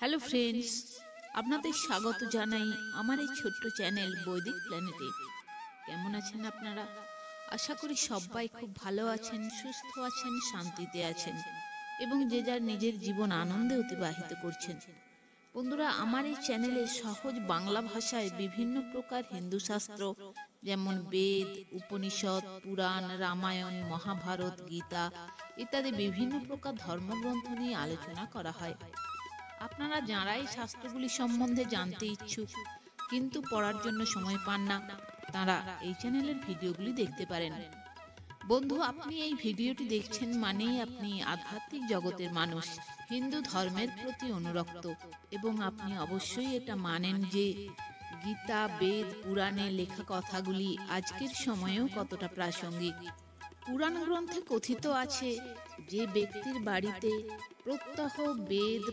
Hello friends, আপনাদের স্বাগত জানাই আমার এই ছোট্ট চ্যানেল বৈদিক প্ল্যানেটে। কেমন আছেন আপনারা? আশা করি সবাই খুব ভালো আছেন, সুস্থ আছেন, শান্তিতে আছেন এবং যে যার নিজের জীবন আনন্দে অতিবাহিত করছেন। বন্ধুরা, আমার এই চ্যানেলে সহজ বাংলা ভাষায় বিভিন্ন প্রকার হিন্দু শাস্ত্র যেমন বেদ, উপনিষদ, পুরাণ, রামায়ণ, মহাভারত, গীতা ইত্যাদি বিভিন্ন প্রকার ধর্মগ্রন্থ নিয়ে আলোচনা করা হয়। আপনারা যারা এই শাস্ত্রগুলি সম্বন্ধে জানতে ইচ্ছুক কিন্তু পড়ার জন্য সময় পান না, তারা এই চ্যানেলের ভিডিওগুলি দেখতে পারেন। বন্ধু, আপনি এই ভিডিওটি দেখছেন মানেই আপনি আধ্যাত্মিক জগতের মানুষ, হিন্দু ধর্মের প্রতি অনুরক্ত এবং আপনি অবশ্যই এটা মানেন যে গীতা, বেদ, পুরাণে লেখা কথাগুলি আজকের সময়েও কতটা প্রাসঙ্গিক। পুরাণ গ্রন্থে কথিত আছে যে ব্যক্তির বাড়িতে প্রত্যহ বেদ